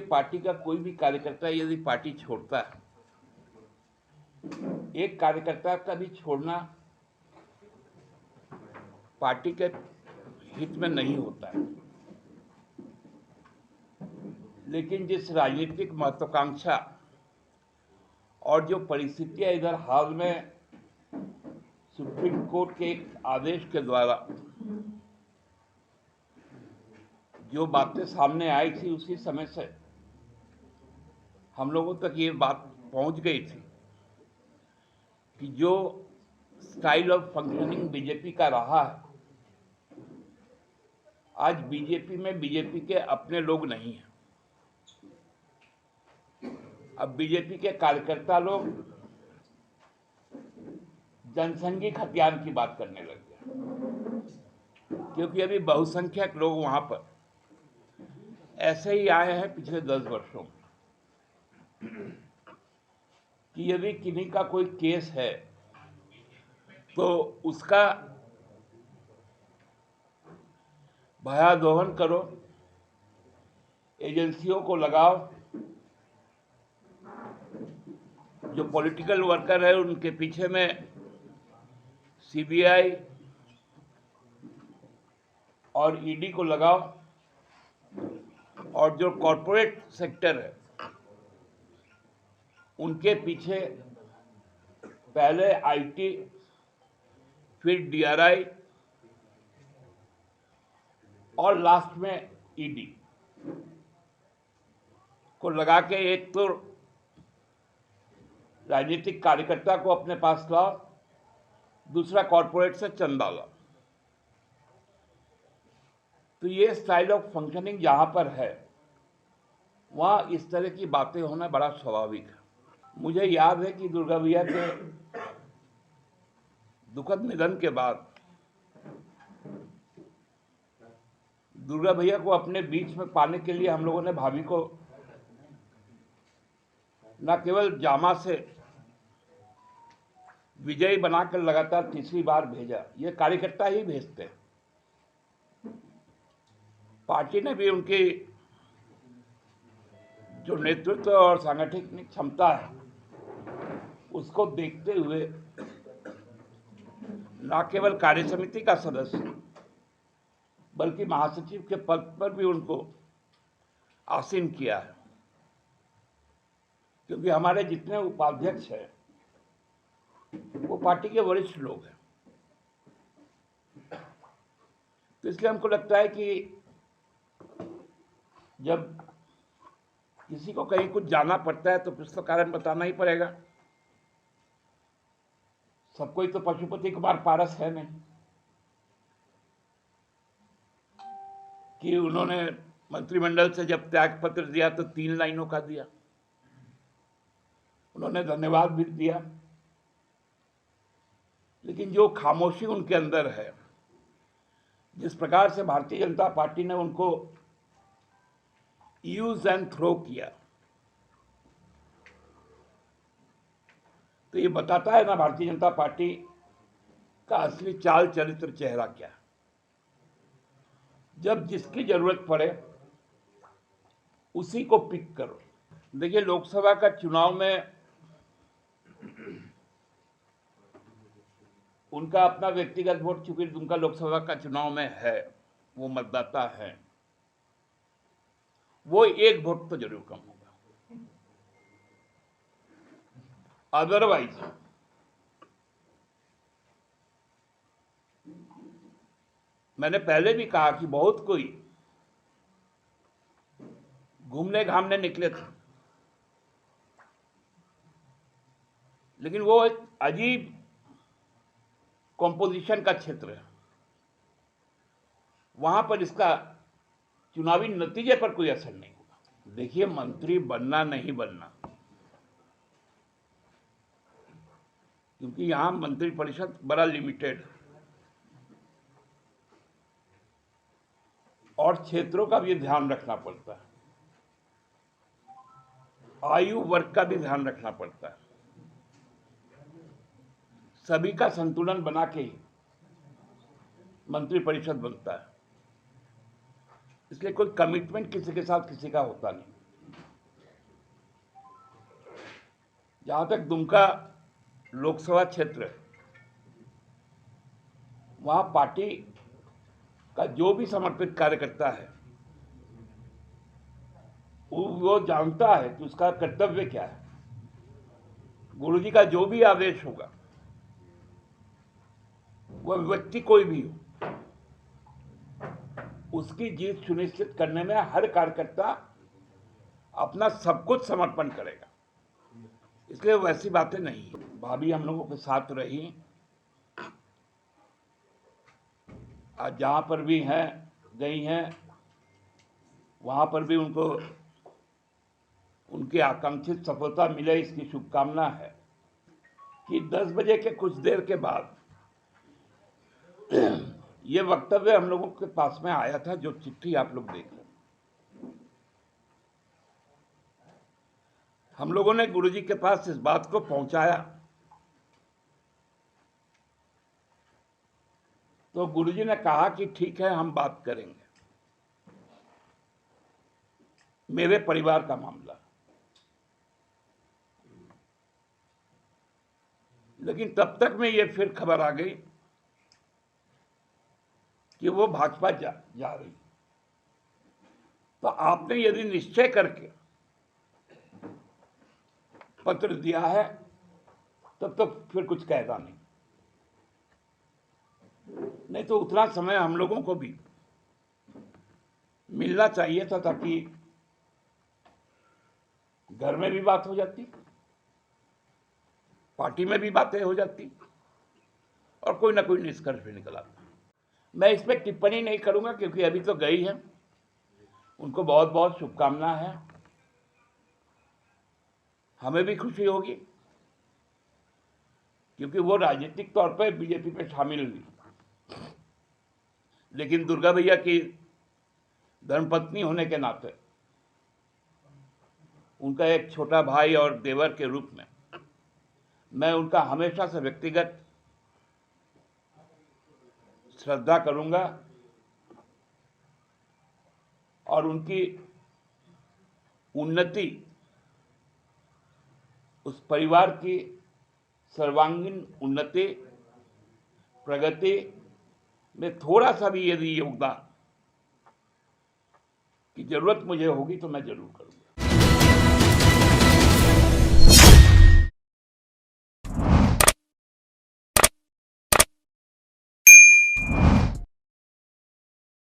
Party का कोई भी कार्यकर्ता यदि पार्टी छोड़ता है, एक कार्यकर्ता का भी छोड़ना पार्टी के हित में नहीं होता है। लेकिन जिस राजनीतिक महत्वाकांक्षा और जो परिस्थितियां इधर हाल में सुप्रीम कोर्ट के एक आदेश के द्वारा जो बातें सामने आई थी, उसी समय से हम लोगों तक ये बात पहुंच गई थी कि जो स्टाइल ऑफ फंक्शनिंग बीजेपी का रहा है, आज बीजेपी में बीजेपी के अपने लोग नहीं हैं। अब बीजेपी के कार्यकर्ता लोग जनसंघी खतियान की बात करने लग गए, क्योंकि अभी बहुसंख्यक लोग वहां पर ऐसे ही आए हैं पिछले 10 वर्षों में कि यदि किन्हीं का कोई केस है तो उसका भयादोहन करो, एजेंसियों को लगाओ, जो पॉलिटिकल वर्कर है उनके पीछे में सीबीआई और ईडी को लगाओ, और जो कॉरपोरेट सेक्टर है उनके पीछे पहले आईटी, फिर डीआरआई और लास्ट में ईडी को लगा के एक तो राजनीतिक कार्यकर्ता को अपने पास लाओ, दूसरा कॉरपोरेट से चंदा लाओ। तो ये स्टाइल ऑफ फंक्शनिंग जहां पर है, वहां इस तरह की बातें होना बड़ा स्वाभाविक है। मुझे याद है कि दुर्गा भैया के दुखद निधन के बाद दुर्गा भैया को अपने बीच में पाने के लिए हम लोगों ने भाभी को न केवल जामा से विजयी बनाकर लगातार तीसरी बार भेजा, ये कार्यकर्ता ही भेजते हैं। पार्टी ने भी उनकी जो नेतृत्व और सांगठनिक क्षमता है उसको देखते हुए न केवल कार्य समिति का सदस्य बल्कि महासचिव के पद पर भी उनको आसीन किया है, क्योंकि हमारे जितने उपाध्यक्ष हैं वो पार्टी के वरिष्ठ लोग हैं। तो इसलिए हमको लगता है कि जब किसी को कहीं कुछ जाना पड़ता है तो कुछ तो कारण बताना ही पड़ेगा। सब कोई तो पशुपति कुमार पारस है नहीं कि उन्होंने मंत्रिमंडल से जब त्याग पत्र दिया तो 3 लाइनों का दिया, उन्होंने धन्यवाद भी दिया, लेकिन जो खामोशी उनके अंदर है, जिस प्रकार से भारतीय जनता पार्टी ने उनको यूज एंड थ्रो किया, तो ये बताता है ना भारतीय जनता पार्टी का असली चाल चरित्र चेहरा क्या है। जब जिसकी जरूरत पड़े उसी को पिक करो। देखिए, लोकसभा का चुनाव में उनका अपना व्यक्तिगत वोट, चूंकि उनका लोकसभा का चुनाव में है, वो मतदाता है, वो 1 वोट तो जरूर कम होगा। अदरवाइज मैंने पहले भी कहा कि बहुत कोई घूमने घामने निकले थे, लेकिन वो एक अजीब कॉम्पोजिशन का क्षेत्र है, वहां पर इसका चुनावी नतीजे पर कोई असर नहीं होगा। देखिए, मंत्री बनना नहीं बनना, क्योंकि यहां मंत्रिपरिषद बड़ा लिमिटेड है और क्षेत्रों का भी ध्यान रखना पड़ता है, आयु वर्ग का भी ध्यान रखना पड़ता है, सभी का संतुलन बना के ही मंत्रिपरिषद बनता है। इसलिए कोई कमिटमेंट किसी के साथ किसी का होता नहीं। जहाँ तक दुमका लोकसभा क्षेत्र है, वहाँ पार्टी का जो भी समर्पित कार्यकर्ता है वो जानता है कि उसका कर्तव्य क्या है। गुरुजी का जो भी आदेश होगा, वह व्यक्ति कोई भी हो, उसकी जीत सुनिश्चित करने में हर कार्यकर्ता अपना सब कुछ समर्पण करेगा। इसलिए वैसी बातें नहीं। भाभी हम लोगों के साथ रही, आज जहाँ पर भी हैं गई हैं, वहाँ पर भी उनको उनकी आकांक्षित सफलता मिले, इसकी शुभकामना है। कि 10 बजे के कुछ देर के बाद ये वक्तव्य हम लोगों के पास में आया था, जो चिट्ठी आप लोग देख रहे हैं। हम लोगों ने गुरुजी के पास इस बात को पहुंचाया, तो गुरुजी ने कहा कि ठीक है, हम बात करेंगे, मेरे परिवार का मामला। लेकिन तब तक में ये फिर खबर आ गई कि वो भाजपा जा रही। तो आपने यदि निश्चय करके पत्र दिया है, तब तो फिर कुछ कहना नहीं तो उतना समय हम लोगों को भी मिलना चाहिए था, ताकि घर में भी बात हो जाती, पार्टी में भी बातें हो जाती और कोई ना कोई निष्कर्ष भी निकल आता। मैं इस पर टिप्पणी नहीं करूंगा, क्योंकि अभी तो गई है। उनको बहुत बहुत शुभकामना है। हमें भी खुशी होगी, क्योंकि वो राजनीतिक तौर पर बीजेपी पे शामिल हुई, लेकिन दुर्गा भैया की धर्मपत्नी होने के नाते उनका एक छोटा भाई और देवर के रूप में मैं उनका हमेशा से व्यक्तिगत श्रद्धा करूंगा और उनकी उन्नति, उस परिवार की सर्वांगीण उन्नति, प्रगति में थोड़ा सा भी यदि योगदान की जरूरत मुझे होगी तो मैं जरूर करूंगा।